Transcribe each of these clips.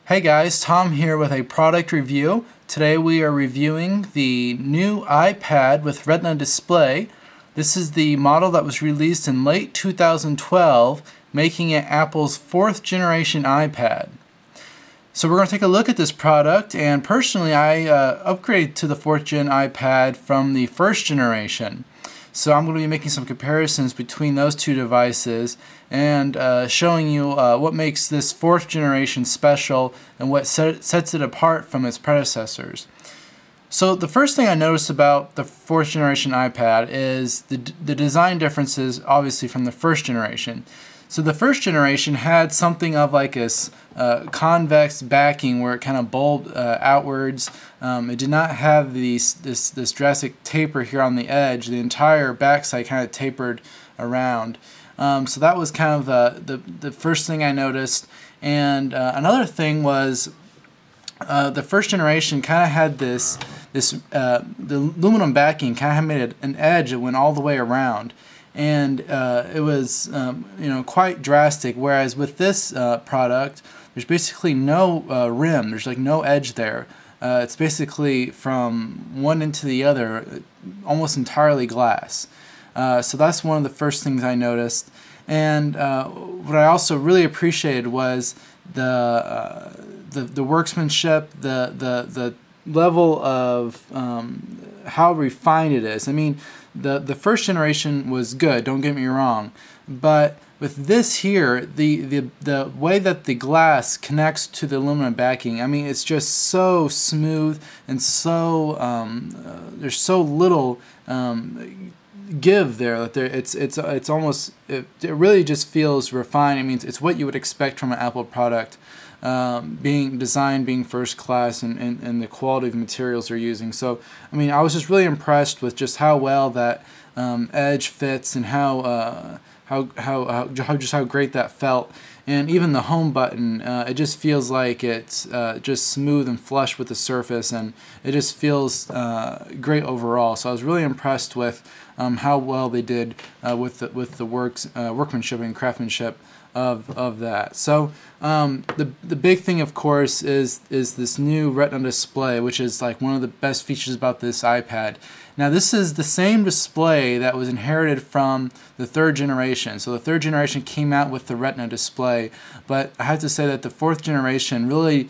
Hey guys, Tom here with a product review. Today we are reviewing the new iPad with Retina Display. This is the model that was released in late 2012, making it Apple's 4th generation iPad. So we're going to take a look at this product, and personally I upgraded to the 4th gen iPad from the 1st generation. So I'm going to be making some comparisons between those two devices and showing you what makes this 4th generation special and what sets it apart from its predecessors. So the first thing I noticed about the 4th generation iPad is the design differences, obviously, from the 1st generation. So the 1st generation had something of like this convex backing where it kind of bulbed outwards. It did not have this drastic taper here on the edge. The entire backside kind of tapered around. So that was kind of the first thing I noticed. And another thing was the 1st generation kind of had the aluminum backing kind of made an edge that went all the way around. And it was quite drastic, whereas with this product there's basically no rim, there's like no edge there. It's basically from one end to the other, almost entirely glass. So that's one of the first things I noticed. And what I also really appreciated was the workmanship, the level of how refined it is. I mean, the 1st generation was good, don't get me wrong, but with this here, the way that the glass connects to the aluminum backing, I mean, it's just so smooth and so there's so little give there that it's almost it really just feels refined. I mean, it's what you would expect from an Apple product. Being designed, being first class, and the quality of materials they're using. So, I mean, I was just really impressed with just how well that edge fits and how great that felt. And even the home button, it just feels like it's just smooth and flush with the surface, and it just feels great overall. So I was really impressed with how well they did with the workmanship and craftsmanship of that. So the big thing, of course, is this new Retina display, which is like one of the best features about this iPad. Now this is the same display that was inherited from the 3rd generation. So the 3rd generation came out with the Retina display, but I have to say that the 4th generation really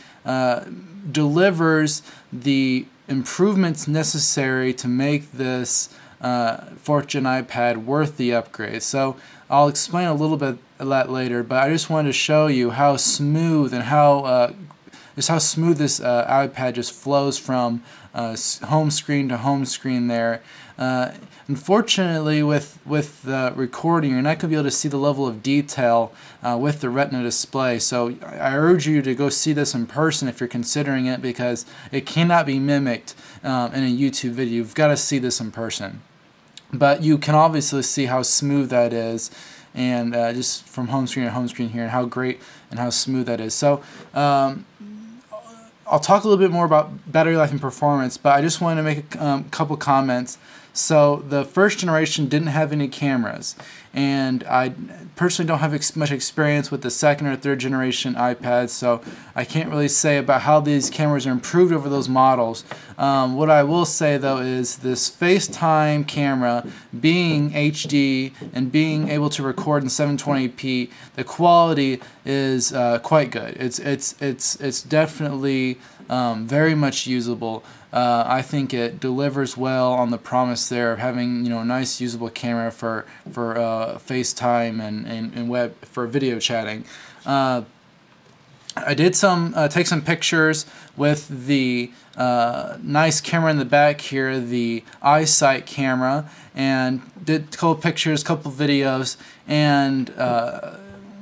delivers the improvements necessary to make this 4th gen iPad worth the upgrade. So I'll explain a little bit of that later, but I just wanted to show you how smooth and how smooth this iPad just flows from home screen to home screen there. Unfortunately, with the recording, you're not going to be able to see the level of detail with the Retina display. So I urge you to go see this in person if you're considering it, because it cannot be mimicked in a YouTube video. You've got to see this in person. But you can obviously see how smooth that is, and just from home screen to home screen here, and how great and how smooth that is. So I'll talk a little bit more about battery life and performance, but I just wanted to make a couple comments. So the 1st generation didn't have any cameras, and I personally don't have much experience with the 2nd or 3rd generation iPads, so I can't really say about how these cameras are improved over those models. What I will say though is this FaceTime camera, being HD and being able to record in 720p, the quality is quite good. It's definitely very much usable. I think it delivers well on the promise there of having a nice usable camera for FaceTime and web for video chatting. I did take some pictures with the nice camera in the back here, the iSight camera, and did a couple pictures, a couple videos, and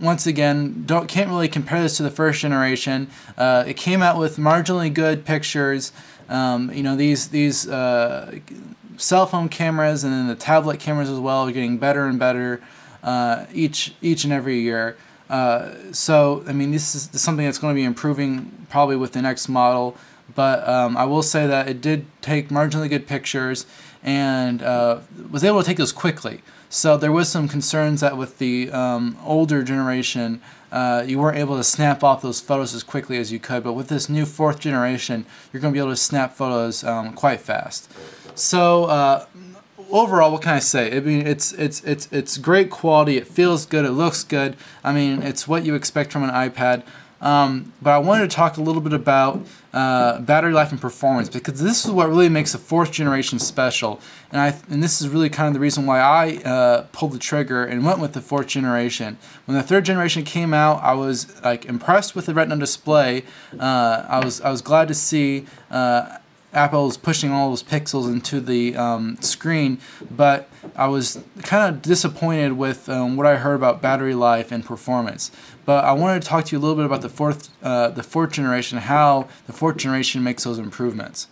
once again, can't really compare this to the 1st generation. It came out with marginally good pictures. These cell phone cameras and then the tablet cameras as well are getting better and better each and every year. So I mean, this is something that's going to be improving probably with the next model. But I will say that it did take marginally good pictures and was able to take those quickly. So there was some concerns that with the older generation, you weren't able to snap off those photos as quickly as you could. But with this new 4th generation, you're going to be able to snap photos quite fast. So overall, what can I say? I mean, it's great quality. It feels good. It looks good. I mean, it's what you expect from an iPad. But I wanted to talk a little bit about battery life and performance, because this is what really makes the 4th generation special. And this is really kind of the reason why I pulled the trigger and went with the 4th generation. When the 3rd generation came out, I was like impressed with the Retina display. I was glad to see Apple is pushing all those pixels into the screen, but I was kind of disappointed with what I heard about battery life and performance. But I wanted to talk to you a little bit about the 4th generation, how the 4th generation makes those improvements.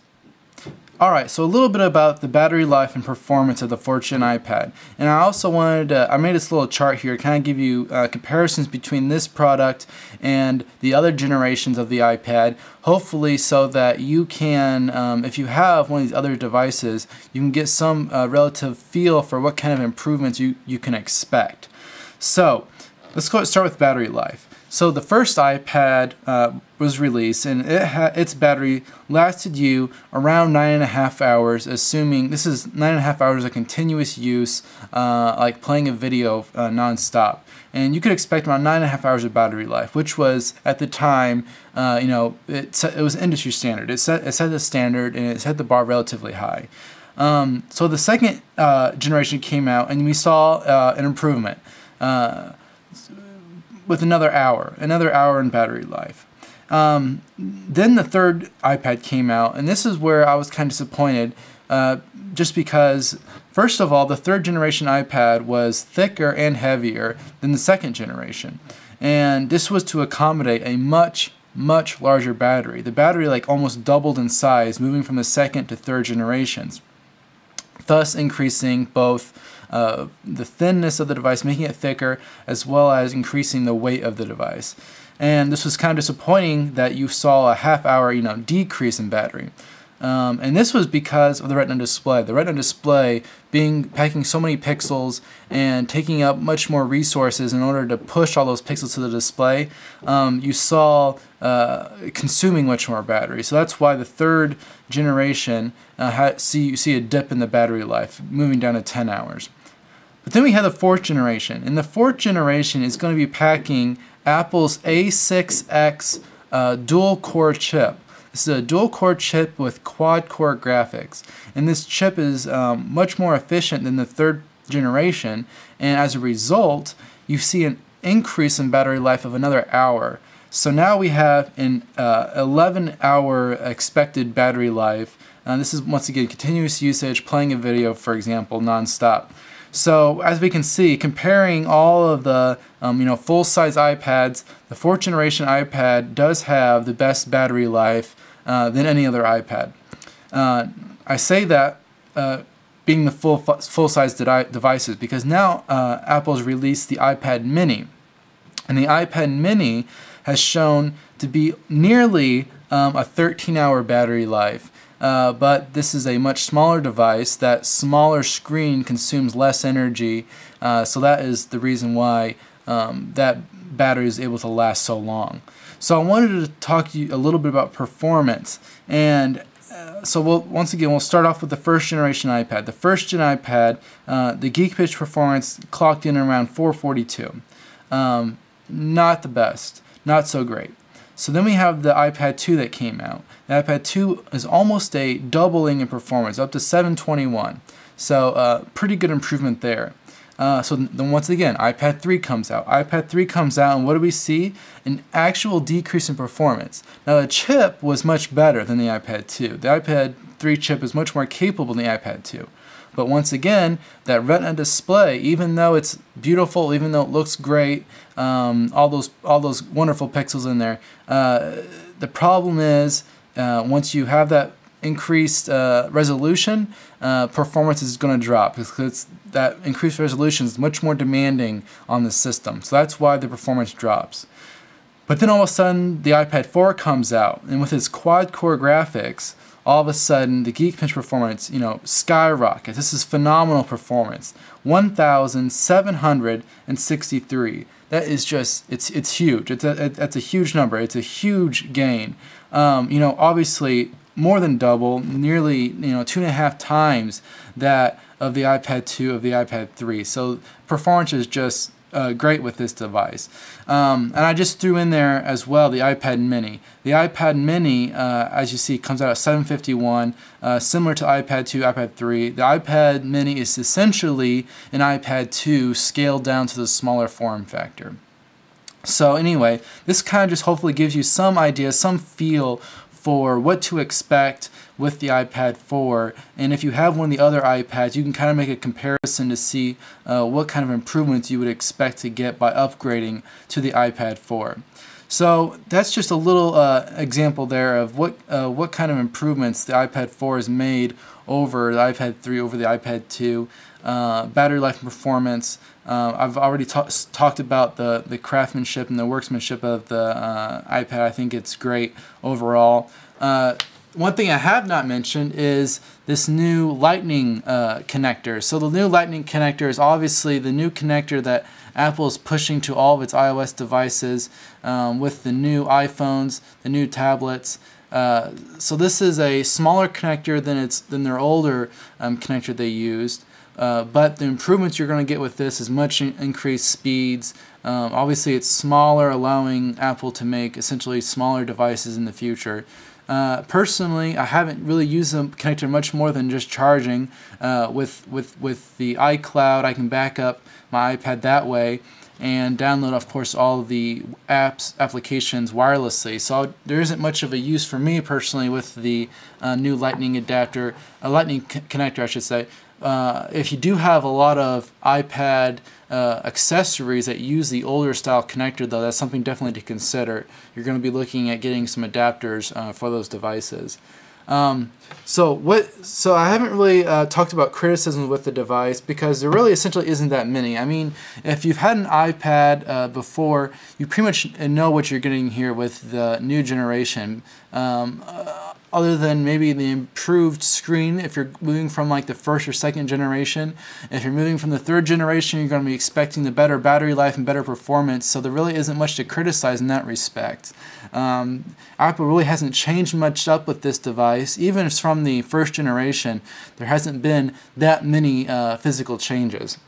Alright, so a little bit about the battery life and performance of the 4th gen iPad. And I also wanted to, I made this little chart here to kind of give you comparisons between this product and the other generations of the iPad, hopefully so that you can, if you have one of these other devices, you can get some relative feel for what kind of improvements you can expect. So, let's start with battery life. So the first iPad was released, and its battery lasted you around 9.5 hours, assuming this is 9.5 hours of continuous use, like playing a video non-stop. And you could expect around 9.5 hours of battery life, which was at the time, you know, it was industry standard. It set the standard, and it set the bar relatively high. So the second generation came out, and we saw an improvement. With another hour in battery life. Then the 3rd iPad came out, and this is where I was kind of disappointed, just because, first of all, the 3rd generation iPad was thicker and heavier than the 2nd generation. And this was to accommodate a much larger battery. The battery like almost doubled in size, moving from the 2nd to 3rd generations, thus increasing both the thinness of the device, making it thicker, as well as increasing the weight of the device. And this was kind of disappointing that you saw a half-hour, decrease in battery. And this was because of the Retina display. The Retina display packing so many pixels and taking up much more resources in order to push all those pixels to the display, you saw consuming much more battery. So that's why the 3rd generation you see a dip in the battery life, moving down to 10 hours. But then we have the 4th generation, and the 4th generation is going to be packing Apple's A6X dual-core chip. This is a dual-core chip with quad-core graphics, and this chip is much more efficient than the 3rd generation, and as a result, you see an increase in battery life of another hour. So now we have an 11-hour expected battery life. This is, once again, continuous usage, playing a video, for example, non-stop. So as we can see, comparing all of the full-size iPads, the 4th generation iPad does have the best battery life than any other iPad. I say that being the full-size devices because now Apple's released the iPad mini, and the iPad mini has shown to be nearly a 13-hour battery life. But this is a much smaller device. That smaller screen consumes less energy, so that is the reason why that battery is able to last so long. So I wanted to talk to you a little bit about performance, and so once again we'll start off with the 1st generation iPad. The 1st gen iPad, the Geekbench performance clocked in around 442. Not the best, not so great. So then we have the iPad 2 that came out. The iPad 2 is almost a doubling in performance, up to 721. So pretty good improvement there. So then once again, iPad 3 comes out. iPad 3 comes out, and what do we see? An actual decrease in performance. Now the chip was much better than the iPad 2. The iPad 3 chip is much more capable than the iPad 2. But once again, that Retina display, even though it's beautiful, even though it looks great, all those wonderful pixels in there, the problem is once you have that increased resolution, performance is going to drop because that increased resolution is much more demanding on the system. So that's why the performance drops. But then all of a sudden, the iPad 4 comes out, and with its quad-core graphics, all of a sudden the Geekbench performance, skyrockets. This is phenomenal performance. 1,763. That is just, it's huge. It's a huge number. It's a huge gain. Obviously more than double, nearly 2.5 times that of the iPad 2 of the iPad 3. So performance is just great with this device. And I just threw in there as well the iPad mini. The iPad mini, as you see, comes out at $751, similar to iPad 2, iPad 3. The iPad mini is essentially an iPad 2 scaled down to the smaller form factor. So anyway, this kind of just hopefully gives you some idea, some feel for what to expect with the iPad 4, and if you have one of the other iPads, you can kind of make a comparison to see what kind of improvements you would expect to get by upgrading to the iPad 4. So that's just a little example there of what kind of improvements the iPad 4 has made over the iPad 3, over the iPad 2, battery life and performance. I've already talked about the craftsmanship and the workmanship of the iPad. I think it's great overall. One thing I have not mentioned is this new Lightning connector. So the new Lightning connector is obviously the new connector that Apple is pushing to all of its iOS devices with the new iPhones, the new tablets. So this is a smaller connector than their older connector they used. But the improvements you're going to get with this is much increased speeds. Obviously it's smaller, allowing Apple to make essentially smaller devices in the future. Personally, I haven't really used the connector much more than just charging. With the iCloud, I can back up my iPad that way and download, of course, all of the applications wirelessly. So there isn't much of a use for me personally with the new Lightning adapter, Lightning connector, I should say. If you do have a lot of iPad accessories that use the older style connector, though, that's something definitely to consider. You're going to be looking at getting some adapters for those devices. So I haven't really talked about criticisms with the device because there really essentially isn't that many. I mean, if you've had an iPad before, you pretty much know what you're getting here with the new generation. Other than maybe the improved screen if you're moving from like the first or second generation. If you're moving from the third generation, you're going to be expecting the better battery life and better performance, so there really isn't much to criticize in that respect. Apple really hasn't changed much up with this device. Even from the first generation, there hasn't been that many physical changes.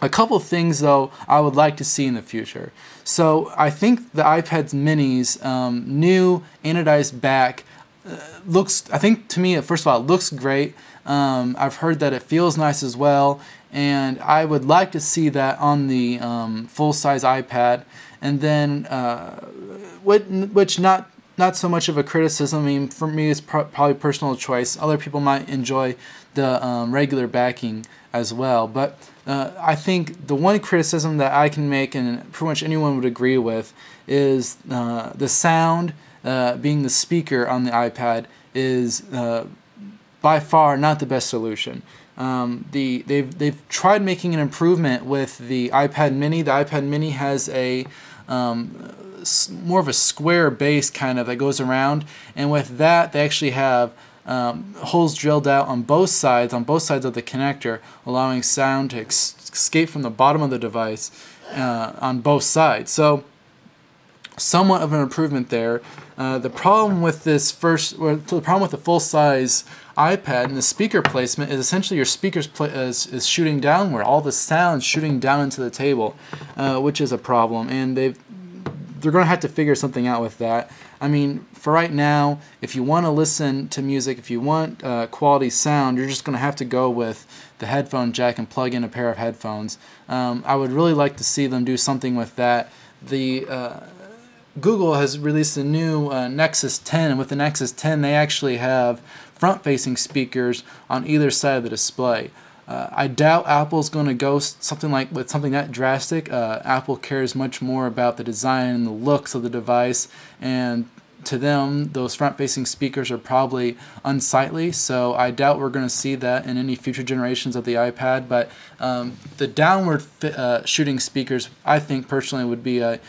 A couple things, though, I would like to see in the future. So I think the iPad mini's new anodized back looks, I think to me, first of all, it looks great. I've heard that it feels nice as well, and I would like to see that on the full-size iPad. And then, which not so much of a criticism. I mean, for me, it's probably personal choice. Other people might enjoy the regular backing as well. But I think the one criticism that I can make, and pretty much anyone would agree with, is the sound. Being the speaker on the iPad is by far not the best solution. They've tried making an improvement with the iPad mini. The iPad mini has a more of a square base kind of that goes around, and with that they actually have holes drilled out on both sides of the connector, allowing sound to escape from the bottom of the device on both sides. So somewhat of an improvement there. The problem with the full-size iPad and the speaker placement is essentially your speakers is shooting downward. All the sound shooting down into the table, which is a problem, and they're going to have to figure something out with that. I mean, for right now, if you want to listen to music, if you want quality sound, you're just going to have to go with the headphone jack and plug in a pair of headphones. I would really like to see them do something with that. Google has released a new Nexus 10, and with the Nexus 10 they actually have front-facing speakers on either side of the display. I doubt Apple's going to go something that drastic. Apple cares much more about the design and the looks of the device, and to them, those front-facing speakers are probably unsightly, so I doubt we're going to see that in any future generations of the iPad. But the downward shooting speakers, I think personally, would be a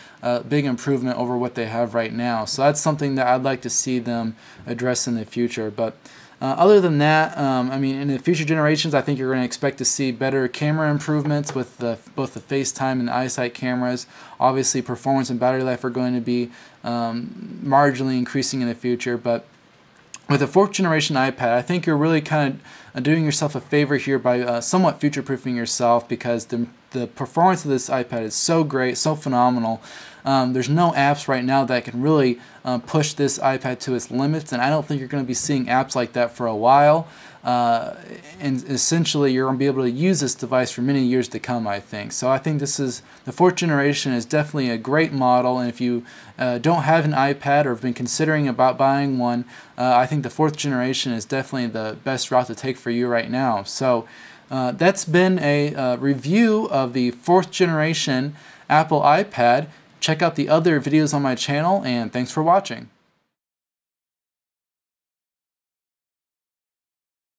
big improvement over what they have right now. So that's something that I'd like to see them address in the future. But other than that, I mean, in the future generations, I think you're going to expect to see better camera improvements with both the FaceTime and the EyeSight cameras. Obviously, performance and battery life are going to be marginally increasing in the future. But with the 4th generation iPad, I think you're really kind of doing yourself a favor here by somewhat future-proofing yourself, because the performance of this iPad is so great, so phenomenal. There's no apps right now that can really push this iPad to its limits, and I don't think you're going to be seeing apps like that for a while. And essentially, you're going to be able to use this device for many years to come, I think. So I think this is, the 4th generation is definitely a great model, and if you don't have an iPad or have been considering about buying one, I think the 4th generation is definitely the best route to take for you right now. So that's been a review of the 4th generation Apple iPad. Check out the other videos on my channel, and thanks for watching.